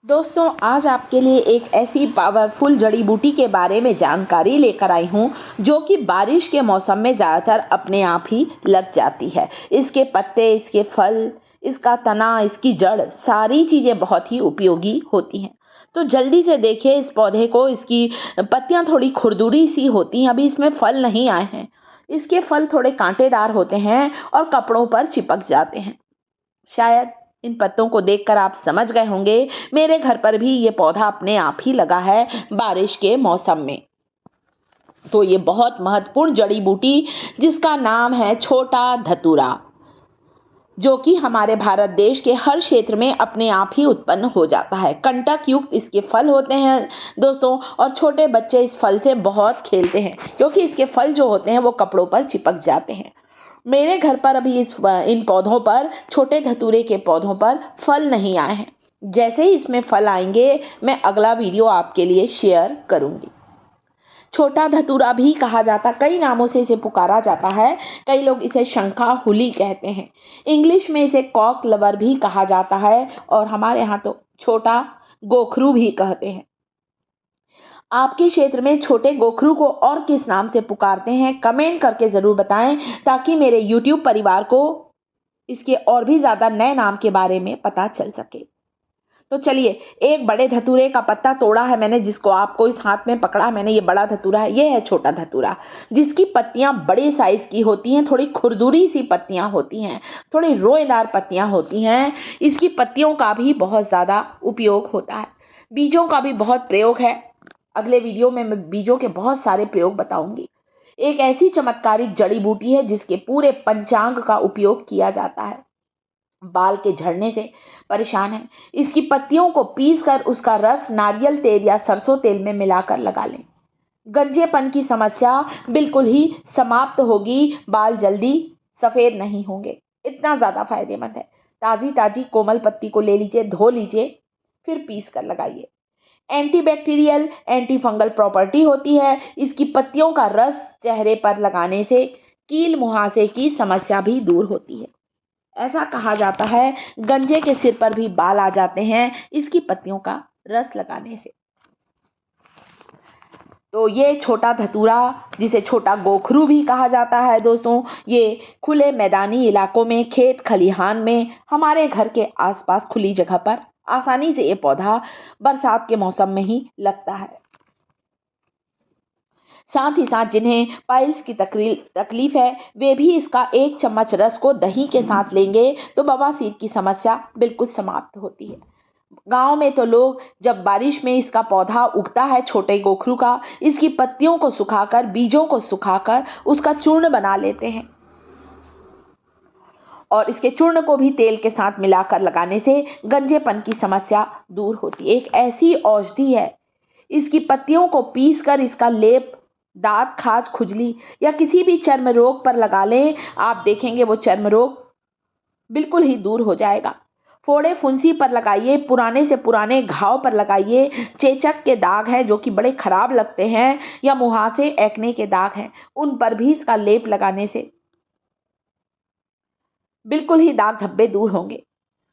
दोस्तों, आज आपके लिए एक ऐसी पावरफुल जड़ी बूटी के बारे में जानकारी लेकर आई हूँ जो कि बारिश के मौसम में ज़्यादातर अपने आप ही लग जाती है। इसके पत्ते, इसके फल, इसका तना, इसकी जड़, सारी चीज़ें बहुत ही उपयोगी होती हैं। तो जल्दी से देखिए इस पौधे को। इसकी पत्तियाँ थोड़ी खुरदुरी सी होती हैं, अभी इसमें फल नहीं आए हैं। इसके फल थोड़े कांटेदार होते हैं और कपड़ों पर चिपक जाते हैं। शायद इन पत्तों को देखकर आप समझ गए होंगे, मेरे घर पर भी ये पौधा अपने आप ही लगा है बारिश के मौसम में। तो ये बहुत महत्वपूर्ण जड़ी बूटी जिसका नाम है छोटा धतूरा, जो कि हमारे भारत देश के हर क्षेत्र में अपने आप ही उत्पन्न हो जाता है। कंटक युक्त इसके फल होते हैं दोस्तों, और छोटे बच्चे इस फल से बहुत खेलते हैं क्योंकि इसके फल जो होते हैं वो कपड़ों पर चिपक जाते हैं। मेरे घर पर अभी इन पौधों पर, छोटे धतूरे के पौधों पर फल नहीं आए हैं। जैसे ही इसमें फल आएंगे मैं अगला वीडियो आपके लिए शेयर करूंगी। छोटा धतूरा भी कहा जाता, कई नामों से इसे पुकारा जाता है। कई लोग इसे शंखा हुली कहते हैं। इंग्लिश में इसे कॉक लवर भी कहा जाता है और हमारे यहाँ तो छोटा गोखरू भी कहते हैं। आपके क्षेत्र में छोटे गोखरू को और किस नाम से पुकारते हैं, कमेंट करके ज़रूर बताएं ताकि मेरे YouTube परिवार को इसके और भी ज़्यादा नए नाम के बारे में पता चल सके। तो चलिए, एक बड़े धतूरे का पत्ता तोड़ा है मैंने, जिसको आपको इस हाथ में पकड़ा मैंने। ये बड़ा धतूरा है, ये है छोटा धतूरा, जिसकी पत्तियां बड़े साइज की होती हैं, थोड़ी खुरदुरी सी पत्तियां होती हैं, थोड़ी रोएदार पत्तियां होती हैं। इसकी पत्तियों का भी बहुत ज़्यादा उपयोग होता है। बीजों का भी बहुत प्रयोग है। अगले वीडियो में मैं बीजों के बहुत सारे प्रयोग बताऊंगी। एक ऐसी चमत्कारिक जड़ी बूटी है जिसके पूरे पंचांग का उपयोग किया जाता है। बाल के झड़ने से परेशान है, इसकी पत्तियों को पीसकर उसका रस नारियल तेल या सरसों तेल में मिलाकर लगा लें। गंजेपन की समस्या बिल्कुल ही समाप्त होगी, बाल जल्दी सफ़ेद नहीं होंगे। इतना ज़्यादा फायदेमंद है। ताज़ी ताज़ी कोमल पत्ती को ले लीजिए, धो लीजिए, फिर पीस कर लगाइए। एंटीबैक्टीरियल, एंटी फंगल प्रॉपर्टी होती है। इसकी पत्तियों का रस चेहरे पर लगाने से कील मुहासे की समस्या भी दूर होती है। ऐसा कहा जाता है गंजे के सिर पर भी बाल आ जाते हैं इसकी पत्तियों का रस लगाने से। तो ये छोटा धतूरा, जिसे छोटा गोखरू भी कहा जाता है दोस्तों, ये खुले मैदानी इलाकों में, खेत खलिहान में, हमारे घर के आसपास खुली जगह पर आसानी से ये पौधा बरसात के मौसम में ही लगता है। साथ ही साथ जिन्हें पाइल्स की तकलीफ है वे भी इसका 1 चम्मच रस को दही के साथ लेंगे तो बवासीर की समस्या बिल्कुल समाप्त होती है। गांव में तो लोग, जब बारिश में इसका पौधा उगता है छोटे गोखरू का, इसकी पत्तियों को सुखाकर, बीजों को सुखाकर उसका चूर्ण बना लेते हैं और इसके चूर्ण को भी तेल के साथ मिलाकर लगाने से गंजेपन की समस्या दूर होती है। एक ऐसी औषधि है, इसकी पत्तियों को पीसकर इसका लेप दांत, खाज, खुजली या किसी भी चर्म रोग पर लगा लें, आप देखेंगे वो चर्म रोग बिल्कुल ही दूर हो जाएगा। फोड़े फुंसी पर लगाइए, पुराने से पुराने घाव पर लगाइए, चेचक के दाग हैं जो कि बड़े खराब लगते हैं, या मुहासे, एक्ने के दाग हैं, उन पर भी इसका लेप लगाने से बिल्कुल ही दाग धब्बे दूर होंगे।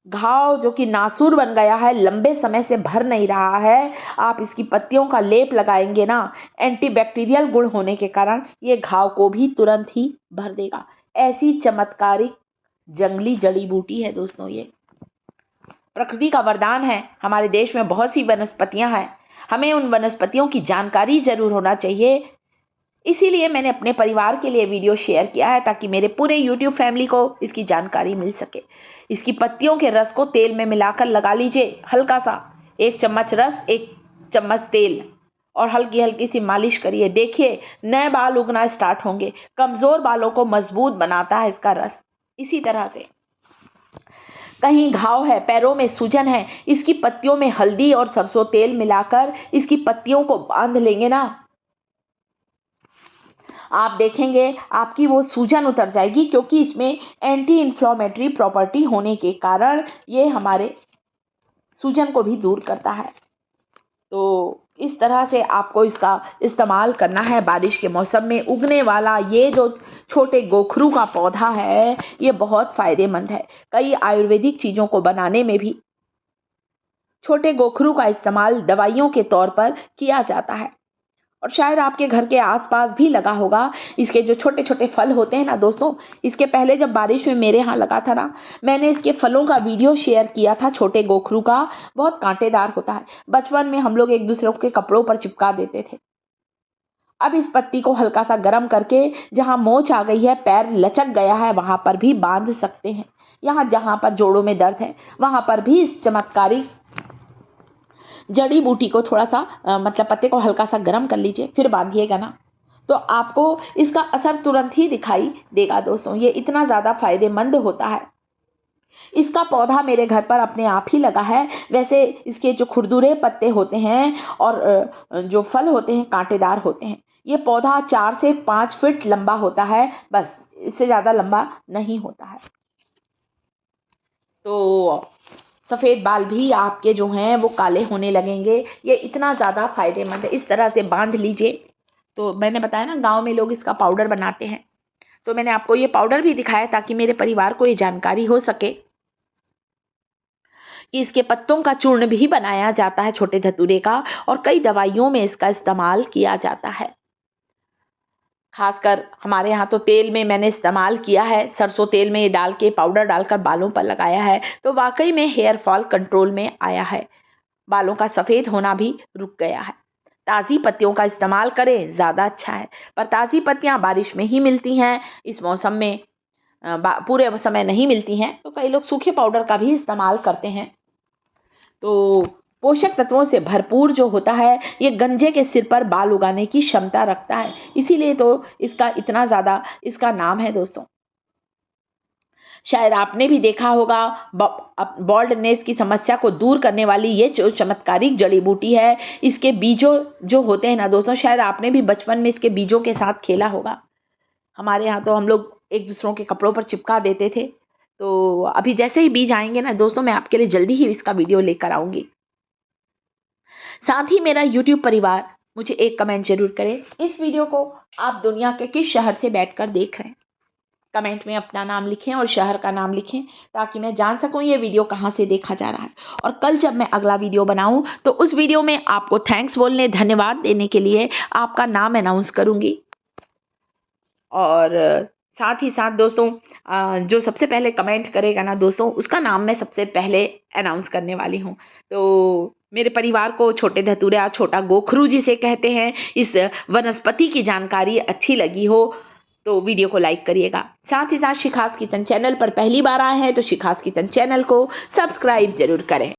घाव जो कि नासूर बन गया है, लंबे समय से भर नहीं रहा है, आप इसकी पत्तियों का लेप लगाएंगे ना, एंटीबैक्टीरियल गुण होने के कारण ये घाव को भी तुरंत ही भर देगा। ऐसी चमत्कारिक जंगली जड़ी बूटी है दोस्तों, ये प्रकृति का वरदान है। हमारे देश में बहुत सी वनस्पतियां हैं, हमें उन वनस्पतियों की जानकारी ज़रूर होना चाहिए। इसीलिए मैंने अपने परिवार के लिए वीडियो शेयर किया है ताकि मेरे पूरे YouTube फैमिली को इसकी जानकारी मिल सके। इसकी पत्तियों के रस को तेल में मिलाकर लगा लीजिए, हल्का सा 1 चम्मच रस, 1 चम्मच तेल, और हल्की हल्की सी मालिश करिए। देखिए नए बाल उगना स्टार्ट होंगे। कमज़ोर बालों को मजबूत बनाता है इसका रस। इसी तरह से कहीं घाव है, पैरों में सूजन है, इसकी पत्तियों में हल्दी और सरसों तेल मिलाकर इसकी पत्तियों को बांध लेंगे ना, आप देखेंगे आपकी वो सूजन उतर जाएगी, क्योंकि इसमें एंटी इन्फ्लामेटरी प्रॉपर्टी होने के कारण ये हमारे सूजन को भी दूर करता है। तो इस तरह से आपको इसका इस्तेमाल करना है। बारिश के मौसम में उगने वाला ये जो छोटे गोखरू का पौधा है ये बहुत फ़ायदेमंद है। कई आयुर्वेदिक चीज़ों को बनाने में भी छोटे गोखरू का इस्तेमाल दवाइयों के तौर पर किया जाता है और शायद आपके घर के आसपास भी लगा होगा। इसके जो छोटे छोटे फल होते हैं ना दोस्तों, इसके पहले जब बारिश में मेरे यहाँ लगा था ना, मैंने इसके फलों का वीडियो शेयर किया था। छोटे गोखरू का बहुत कांटेदार होता है। बचपन में हम लोग एक दूसरे के कपड़ों पर चिपका देते थे। अब इस पत्ती को हल्का सा गर्म करके जहाँ मोच आ गई है, पैर लचक गया है, वहाँ पर भी बांध सकते हैं। यहाँ जहाँ पर जोड़ों में दर्द है वहाँ पर भी इस चमत्कारी जड़ी बूटी को थोड़ा सा मतलब पत्ते को हल्का सा गर्म कर लीजिए, फिर बांधिएगा ना, तो आपको इसका असर तुरंत ही दिखाई देगा दोस्तों। ये इतना ज़्यादा फायदेमंद होता है। इसका पौधा मेरे घर पर अपने आप ही लगा है। वैसे इसके जो खुरदुरे पत्ते होते हैं और जो फल होते हैं कांटेदार होते हैं। ये पौधा 4 से 5 फीट लंबा होता है, बस इससे ज़्यादा लंबा नहीं होता है। तो सफ़ेद बाल भी आपके जो हैं वो काले होने लगेंगे। ये इतना ज़्यादा फायदेमंद है। इस तरह से बांध लीजिए। तो मैंने बताया ना, गांव में लोग इसका पाउडर बनाते हैं, तो मैंने आपको ये पाउडर भी दिखाया ताकि मेरे परिवार को ये जानकारी हो सके कि इसके पत्तों का चूर्ण भी बनाया जाता है, छोटे धतूरे का, और कई दवाइयों में इसका इस्तेमाल किया जाता है। खासकर हमारे यहाँ तो तेल में मैंने इस्तेमाल किया है। सरसों तेल में ये डाल के पाउडर डालकर बालों पर लगाया है, तो वाकई में हेयर फॉल कंट्रोल में आया है। बालों का सफ़ेद होना भी रुक गया है। ताज़ी पत्तियों का इस्तेमाल करें, ज़्यादा अच्छा है। पर ताज़ी पत्तियाँ बारिश में ही मिलती हैं, इस मौसम में पूरे समय नहीं मिलती हैं, तो कई लोग सूखे पाउडर का भी इस्तेमाल करते हैं। तो पोषक तत्वों से भरपूर जो होता है, ये गंजे के सिर पर बाल उगाने की क्षमता रखता है। इसीलिए तो इसका इतना ज़्यादा इसका नाम है दोस्तों। शायद आपने भी देखा होगा, बॉल्डनेस की समस्या को दूर करने वाली ये जो चमत्कारिक जड़ी बूटी है, इसके बीजों जो होते हैं ना दोस्तों, शायद आपने भी बचपन में इसके बीजों के साथ खेला होगा। हमारे यहाँ तो हम लोग एक दूसरों के कपड़ों पर चिपका देते थे। तो अभी जैसे ही बीज आएंगे ना दोस्तों, मैं आपके लिए जल्दी ही इसका वीडियो लेकर आऊँगी। साथ ही मेरा YouTube परिवार मुझे एक कमेंट जरूर करें, इस वीडियो को आप दुनिया के किस शहर से बैठकर देख रहे हैं। कमेंट में अपना नाम लिखें और शहर का नाम लिखें, ताकि मैं जान सकूं ये वीडियो कहाँ से देखा जा रहा है। और कल जब मैं अगला वीडियो बनाऊं तो उस वीडियो में आपको थैंक्स बोलने, धन्यवाद देने के लिए आपका नाम अनाउंस करूंगी। और साथ ही साथ दोस्तों, जो सबसे पहले कमेंट करेगा ना दोस्तों, उसका नाम मैं सबसे पहले अनाउंस करने वाली हूँ। तो मेरे परिवार को छोटे धतूरा, छोटा गोखरू जिसे कहते हैं, इस वनस्पति की जानकारी अच्छी लगी हो तो वीडियो को लाइक करिएगा। साथ ही साथ शिखास किचन चैनल पर पहली बार आए हैं तो शिखास किचन चैनल को सब्सक्राइब जरूर करें।